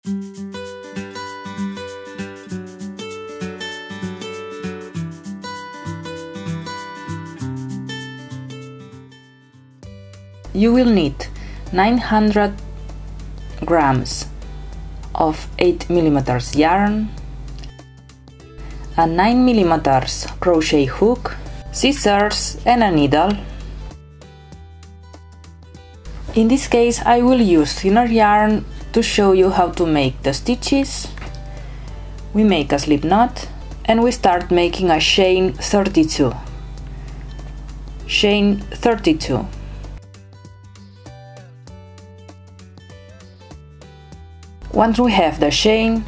You will need 900 grams of 8mm yarn, a 9mm crochet hook, scissors and a needle. In this case I will use thinner yarn to show you how to make the stitches. We make a slip knot and we start making a chain 32. Chain 32. Once we have the chain,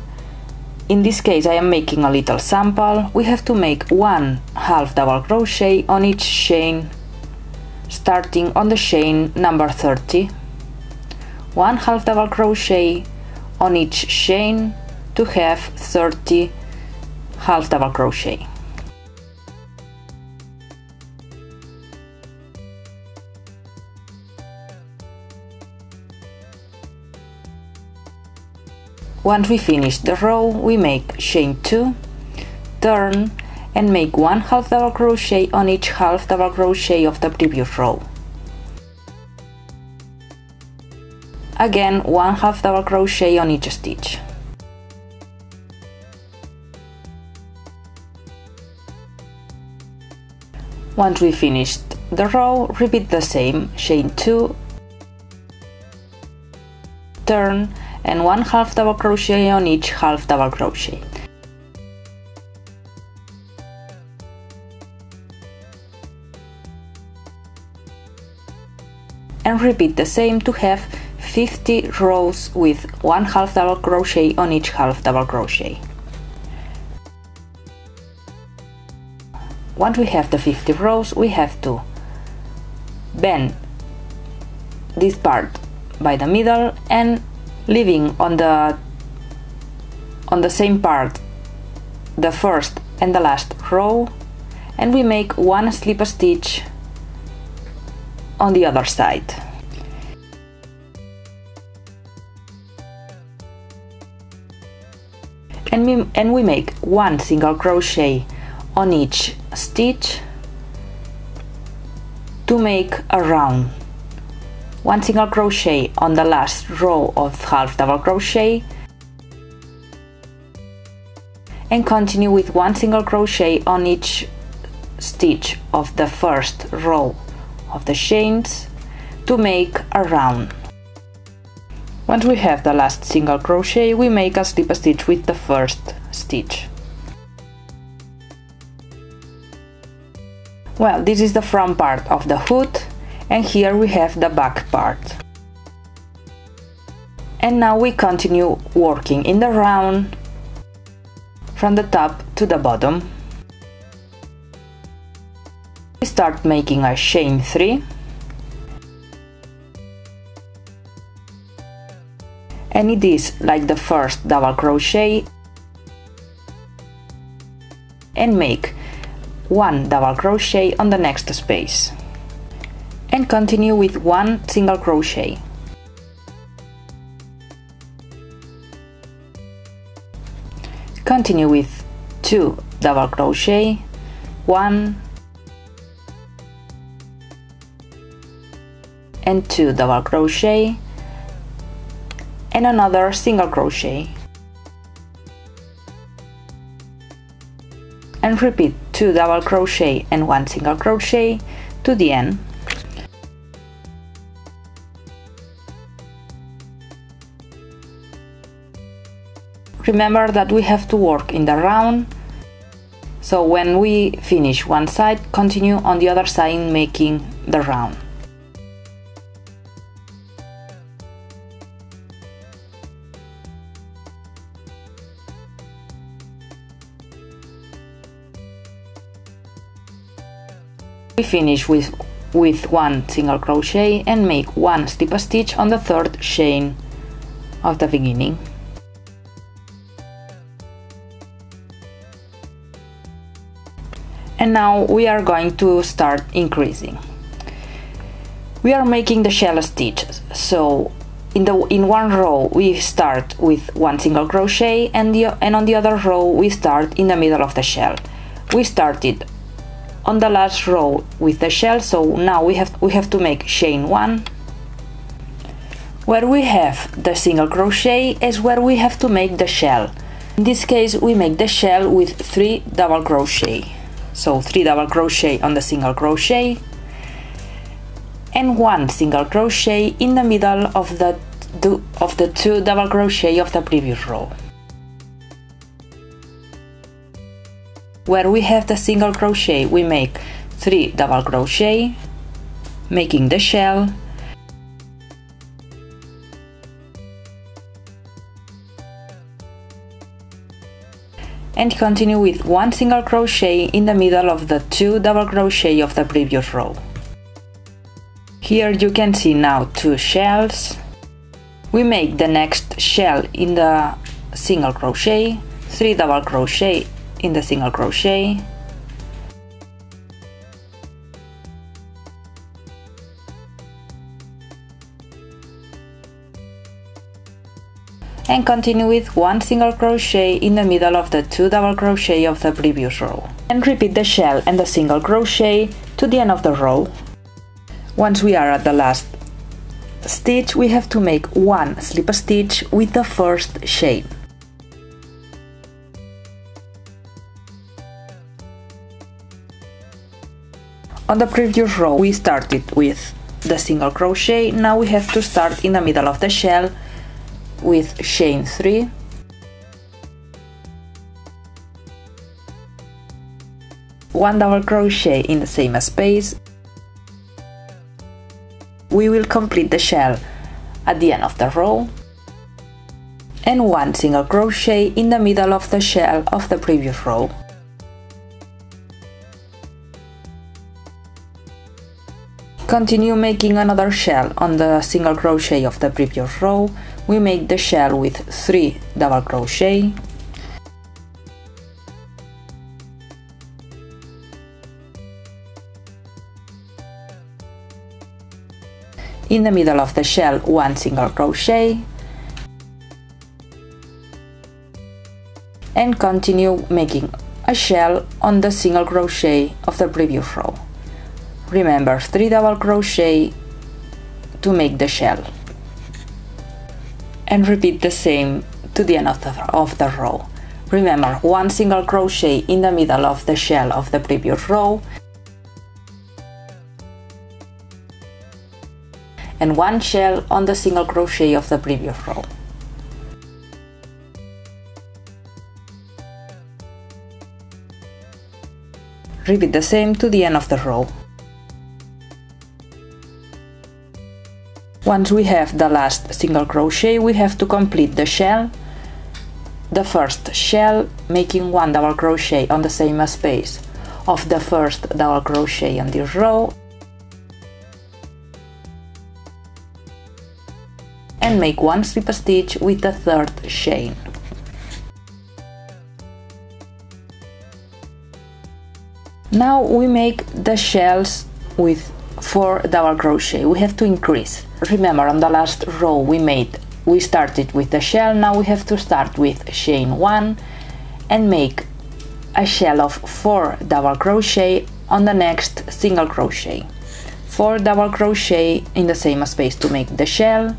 in this case I am making a little sample, we have to make 1 half double crochet on each chain, starting on the chain number 30. 1 half double crochet on each chain to have 30 half double crochet. Once we finish the row, we make chain 2, turn and make 1 half double crochet on each half double crochet of the previous row. Again 1 half double crochet on each stitch. Once we finished the row, repeat the same, chain 2, turn and 1 half double crochet on each half double crochet. And repeat the same to have 50 rows with 1 half double crochet on each half double crochet. Once we have the 50 rows, we have to bend this part by the middle and leaving on the same part the first and the last row, and we make 1 slip stitch on the other side. And we make 1 single crochet on each stitch to make a round. 1 single crochet on the last row of half double crochet and continue with 1 single crochet on each stitch of the first row of the chains to make a round. Once we have the last single crochet, we make a slip stitch with the first stitch. Well, this is the front part of the hood, and here we have the back part. And now we continue working in the round from the top to the bottom. We start making a chain 3 and it is like the first double crochet, and make 1 double crochet on the next space and continue with 1 single crochet. Continue with 2 double crochet, 1 and 2 double crochet and another single crochet, and repeat 2 double crochet and 1 single crochet to the end. Remember that we have to work in the round, so when we finish one side, continue on the other side making the round. We finish with 1 single crochet and make 1 slip stitch on the third chain of the beginning. And now we are going to start increasing. We are making the shell stitch, so in one row we start with one single crochet, and on the other row we start in the middle of the shell. We started on the last row with the shell, so now we have to make chain 1. Where we have the single crochet is where we have to make the shell. In this case we make the shell with 3 double crochet. So 3 double crochet on the single crochet and 1 single crochet in the middle of the 2 double crochet of the previous row. Where we have the single crochet we make 3 double crochet, making the shell, and continue with 1 single crochet in the middle of the 2 double crochet of the previous row. Here you can see now 2 shells. We make the next shell in the single crochet, 3 double crochet in the single crochet, and continue with 1 single crochet in the middle of the 2 double crochet of the previous row, and repeat the shell and the single crochet to the end of the row. Once we are at the last stitch, we have to make 1 slip stitch with the first chain. On the previous row we started with the single crochet, now we have to start in the middle of the shell with chain 3, one double crochet in the same space. We will complete the shell at the end of the row, and 1 single crochet in the middle of the shell of the previous row. Continue making another shell on the single crochet of the previous row. We make the shell with 3 double crochet, in the middle of the shell 1 single crochet, and continue making a shell on the single crochet of the previous row. Remember 3 double crochet to make the shell, and repeat the same to the end of the row. Remember 1 single crochet in the middle of the shell of the previous row, and 1 shell on the single crochet of the previous row. Repeat the same to the end of the row. Once we have the last single crochet, we have to complete the shell, the first shell, making 1 double crochet on the same space of the first double crochet on this row, and make 1 slip stitch with the 3rd chain. Now we make the shells with 4 double crochet. We have to increase. Remember, on the last row we started with the shell, now we have to start with chain 1 and make a shell of 4 double crochet on the next single crochet. 4 double crochet in the same space to make the shell,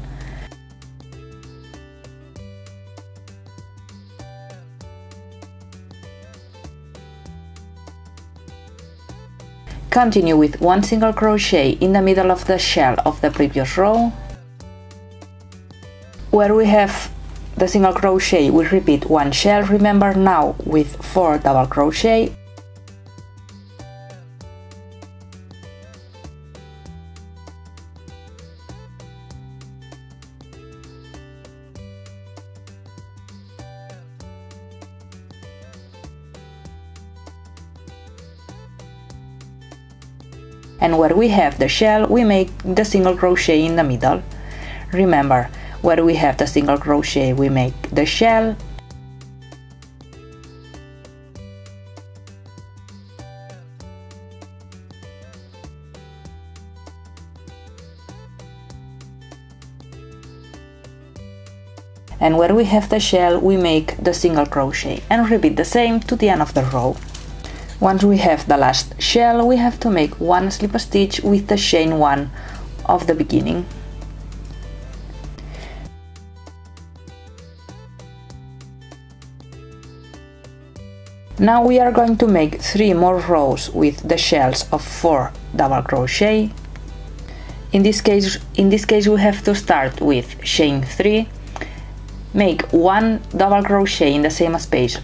continue with 1 single crochet in the middle of the shell of the previous row. Where we have the single crochet, we repeat 1 shell, remember now with 4 double crochet, and where we have the shell, we make the single crochet in the middle. Remember, where we have the single crochet, we make the shell, and where we have the shell we make the single crochet and repeat the same to the end of the row. Once we have the last shell, we have to make one slip stitch with the chain 1 of the beginning. Now we are going to make 3 more rows with the shells of 4 double crochet. In this case we have to start with chain 3, make 1 double crochet in the same space,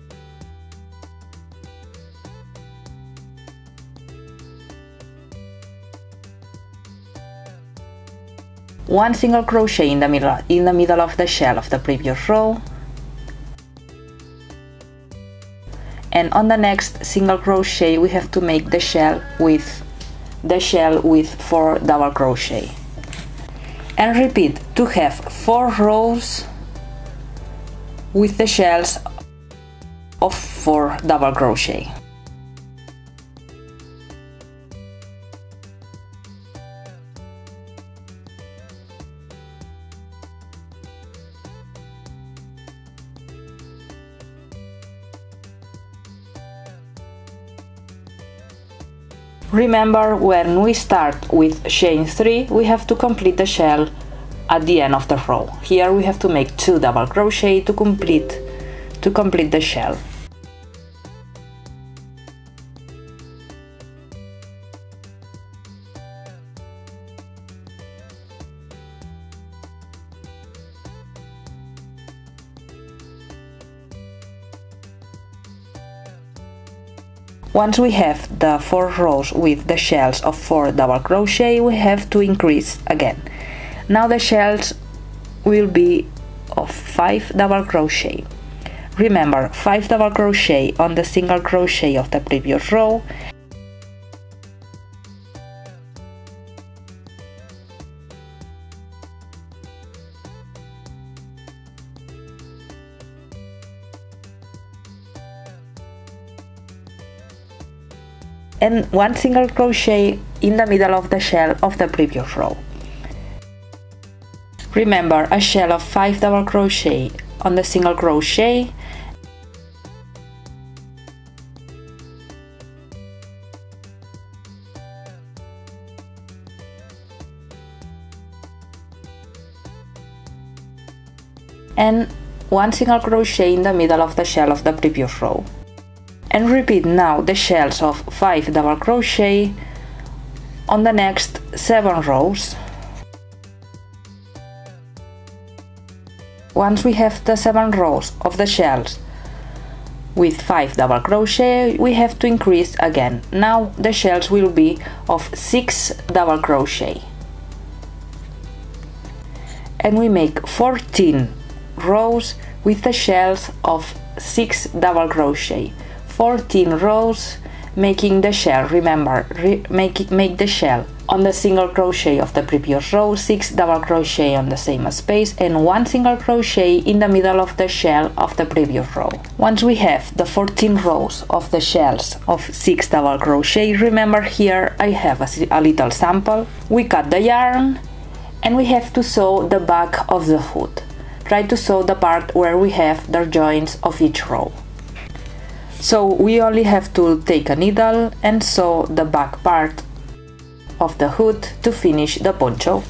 one single crochet in the middle of the shell of the previous row, and on the next single crochet we have to make the shell with 4 double crochet, and repeat to have 4 rows with the shells of 4 double crochet. Remember, when we start with chain 3 we have to complete the shell at the end of the row. Here we have to make 2 double crochet to complete the shell. Once we have the 4 rows with the shells of 4 double crochet, we have to increase again. Now the shells will be of 5 double crochet. Remember, 5 double crochet on the single crochet of the previous row, and 1 single crochet in the middle of the shell of the previous row. Remember, a shell of 5 double crochet on the single crochet, and 1 single crochet in the middle of the shell of the previous row. And repeat now the shells of 5 double crochet on the next 7 rows. Once we have the 7 rows of the shells with 5 double crochet, we have to increase again. Now the shells will be of 6 double crochet, and we make 14 rows with the shells of 6 double crochet. 14 rows making the shell. Remember, make the shell on the single crochet of the previous row, 6 double crochet on the same space, and 1 single crochet in the middle of the shell of the previous row. Once we have the 14 rows of the shells of 6 double crochet, remember, here I have a little sample. We cut the yarn and we have to sew the back of the hood. Try to sew the part where we have the joints of each row. So we only have to take a needle and sew the back part of the hood to finish the poncho.